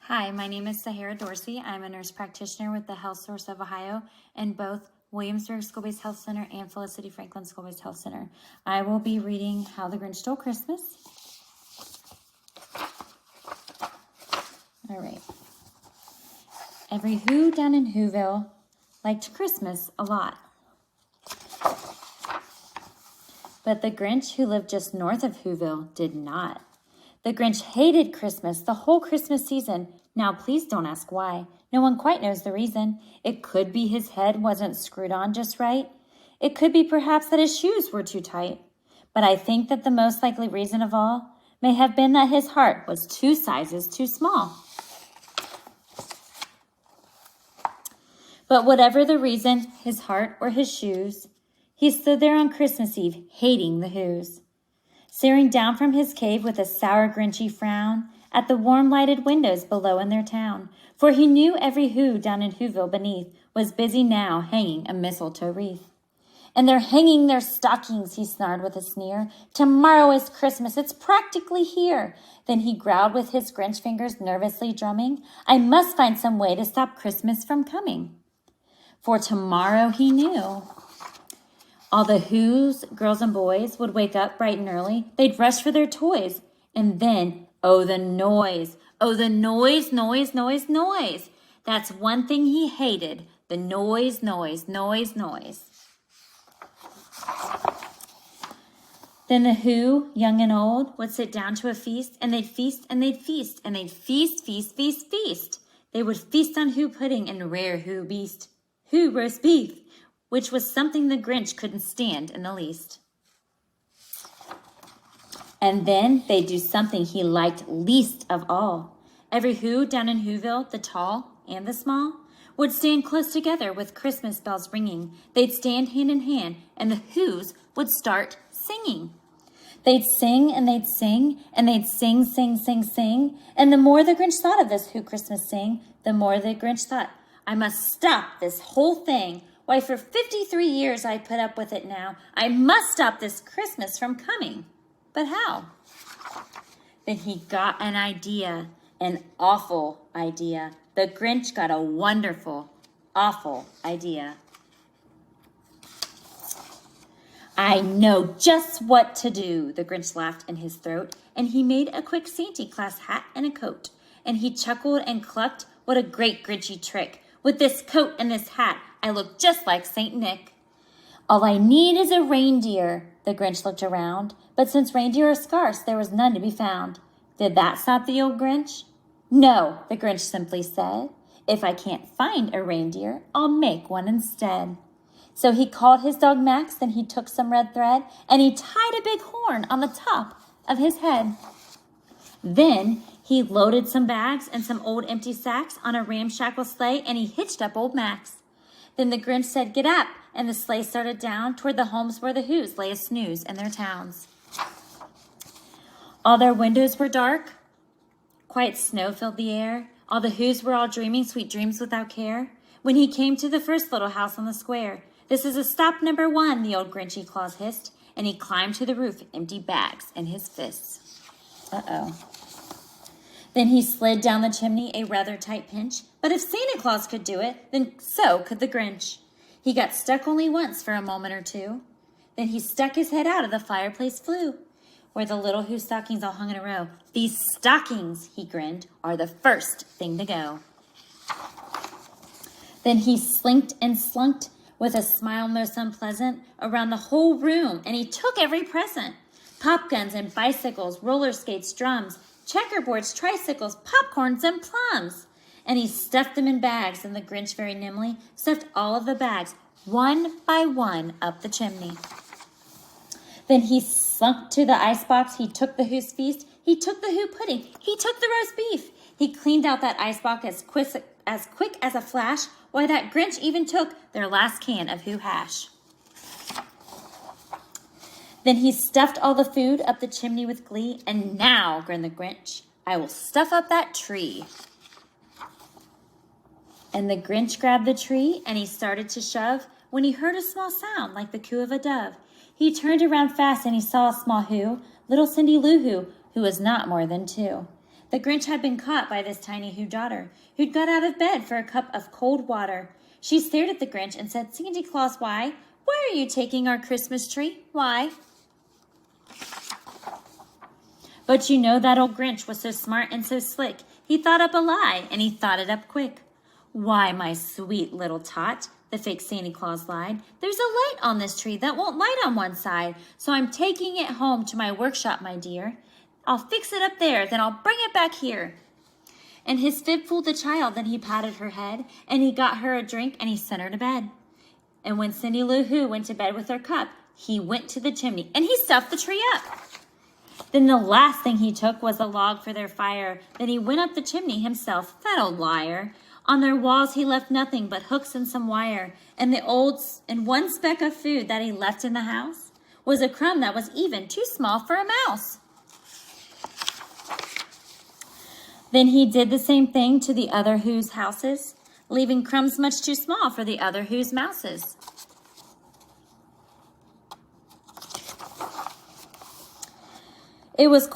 Hi, my name is Sahara Dorsey. I'm a nurse practitioner with the Health Source of Ohio in both Williamsburg School-Based Health Center and Felicity Franklin School-Based Health Center. I will be reading How the Grinch Stole Christmas. All right. Every Who down in Whoville liked Christmas a lot. But the Grinch, who lived just north of Whoville, did not. The Grinch hated Christmas the whole Christmas season. Now, please don't ask why. No one quite knows the reason. It could be his head wasn't screwed on just right. It could be perhaps that his shoes were too tight. But I think that the most likely reason of all may have been that his heart was 2 sizes too small. But whatever the reason, his heart or his shoes, he stood there on Christmas Eve hating the Whos. Staring down from his cave with a sour, grinchy frown at the warm lighted windows below in their town, for he knew every Who down in Whoville beneath was busy now hanging a mistletoe wreath. And they're hanging their stockings, he snarled with a sneer. Tomorrow is Christmas, it's practically here. Then he growled with his Grinch fingers nervously drumming, I must find some way to stop Christmas from coming. For tomorrow he knew. All the Whos, girls and boys, would wake up bright and early. They'd rush for their toys. And then, oh, the noise. Oh, the noise, noise, noise, noise. That's one thing he hated. The noise, noise, noise, noise. Then the Who, young and old, would sit down to a feast, and they'd feast, and they'd feast, and they'd feast, feast, feast, feast. They would feast on Who pudding and rare Who beast. Who roast beef, which was something the Grinch couldn't stand in the least. And then they'd do something he liked least of all. Every Who down in Whoville, the tall and the small, would stand close together with Christmas bells ringing. They'd stand hand in hand, and the Whos would start singing. They'd sing, and they'd sing, and they'd sing, sing, sing, sing. And the more the Grinch thought of this Who Christmas sing, the more the Grinch thought, I must stop this whole thing. Why, for 53 years I put up with it now. I must stop this Christmas from coming. But how? Then he got an idea, an awful idea. The Grinch got a wonderful, awful idea. I know just what to do, the Grinch laughed in his throat, and he made a quick Santa Claus hat and a coat. And he chuckled and clucked, what a great Grinchy trick. With this coat and this hat, I look just like Saint Nick. All I need is a reindeer, the Grinch looked around, but since reindeer are scarce, there was none to be found. Did that stop the old Grinch? No, the Grinch simply said. If I can't find a reindeer, I'll make one instead. So he called his dog Max, then he took some red thread, and he tied a big horn on the top of his head. Then he loaded some bags and some old empty sacks on a ramshackle sleigh, and he hitched up old Max. Then the Grinch said, get up, and the sleigh started down toward the homes where the Whos lay a snooze in their towns. All their windows were dark. Quiet snow filled the air. All the Whos were all dreaming sweet dreams without care. When he came to the first little house on the square, this is a stop number 1, the old Grinchy Claus hissed, and he climbed to the roof, empty bags in his fists. Uh-oh. Then he slid down the chimney, a rather tight pinch. But if Santa Claus could do it, then so could the Grinch. He got stuck only once for a moment or two. Then he stuck his head out of the fireplace flue, where the little Who stockings all hung in a row. These stockings, he grinned, are the first thing to go. Then he slinked and slunked with a smile most unpleasant around the whole room, and he took every present. Pop guns and bicycles, roller skates, drums, checkerboards, tricycles, popcorns, and plums. And he stuffed them in bags, and the Grinch very nimbly stuffed all of the bags, one by one, up the chimney. Then he slunk to the icebox. He took the Who's feast. He took the Who pudding. He took the roast beef. He cleaned out that icebox as quick as a flash. Why, that Grinch even took their last can of Who hash. Then he stuffed all the food up the chimney with glee. And now, grinned the Grinch, I will stuff up that tree. And the Grinch grabbed the tree, and he started to shove when he heard a small sound like the coo of a dove. He turned around fast, and he saw a small Who, little Cindy Lou Who was not more than 2. The Grinch had been caught by this tiny Who daughter, who'd got out of bed for a cup of cold water. She stared at the Grinch and said, "Santa Claus, why? Why are you taking our Christmas tree? Why?" But you know that old Grinch was so smart and so slick. He thought up a lie, and he thought it up quick. "Why, my sweet little tot," the fake Santa Claus lied, "there's a light on this tree that won't light on one side, so I'm taking it home to my workshop, my dear. I'll fix it up there, then I'll bring it back here." And his fib fooled the child, then he patted her head, and he got her a drink, and he sent her to bed. And when Cindy Lou Who went to bed with her cup, he went to the chimney, and he stuffed the tree up. Then the last thing he took was a log for their fire. Then he went up the chimney himself, that old liar. On their walls he left nothing but hooks and some wire. And one speck of food that he left in the house was a crumb that was even too small for a mouse. Then he did the same thing to the other Who's houses, leaving crumbs much too small for the other Who's mouses. It was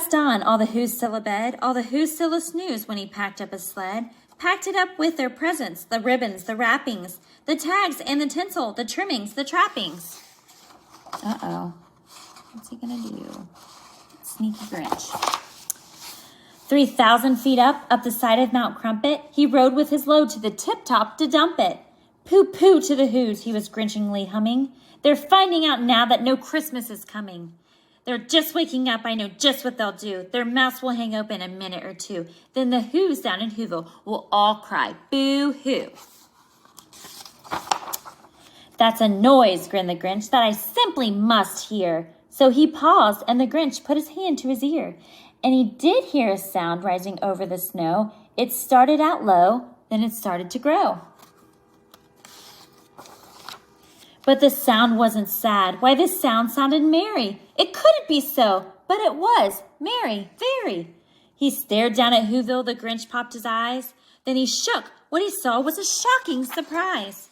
dawn, all the Who's still abed, all the Who's still a snooze when he packed up his sled, packed it up with their presents, the ribbons, the wrappings, the tags and the tinsel, the trimmings, the trappings. Uh-oh. What's he gonna do? Sneaky Grinch. 3,000 feet up the side of Mount Crumpet, he rode with his load to the tip-top to dump it. Pooh-pooh to the Who's, he was grinchingly humming. They're finding out now that no Christmas is coming. They're just waking up, I know just what they'll do. Their mouths will hang open a minute or two. Then the Who's down in Whoville will all cry, boo-hoo. "That's a noise," grinned the Grinch, "that I simply must hear." So he paused, and the Grinch put his hand to his ear. And he did hear a sound rising over the snow. It started out low, then it started to grow. But the sound wasn't sad. Why, this sound sounded merry. It couldn't be so, but it was. Merry, very. He stared down at Whoville, the Grinch popped his eyes. Then he shook. What he saw was a shocking surprise.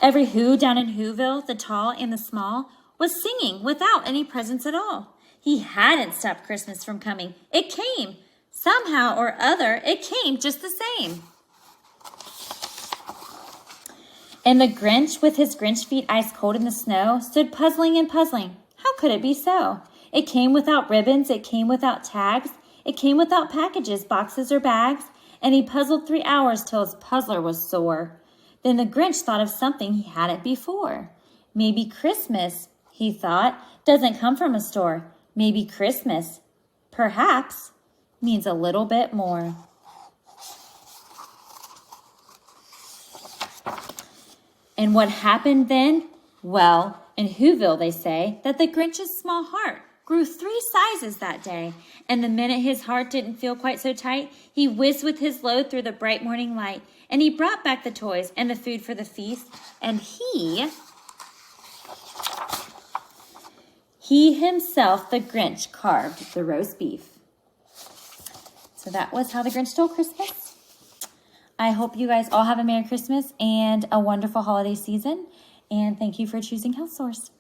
Every Who down in Whoville, the tall and the small, was singing without any presents at all. He hadn't stopped Christmas from coming. It came. Somehow or other, it came just the same. And the Grinch, with his Grinch feet ice cold in the snow, stood puzzling and puzzling. How could it be so? It came without ribbons, it came without tags, it came without packages, boxes, or bags, and he puzzled 3 hours till his puzzler was sore. Then the Grinch thought of something he hadn't before. Maybe Christmas, he thought, doesn't come from a store. Maybe Christmas, perhaps, means a little bit more. And what happened then? Well, in Whoville they say that the Grinch's small heart grew 3 sizes that day. And the minute his heart didn't feel quite so tight, he whizzed with his load through the bright morning light. And he brought back the toys and the food for the feast. And he himself, the Grinch, carved the roast beef. So that was how the Grinch stole Christmas. I hope you guys all have a Merry Christmas and a wonderful holiday season. And thank you for choosing Health Source.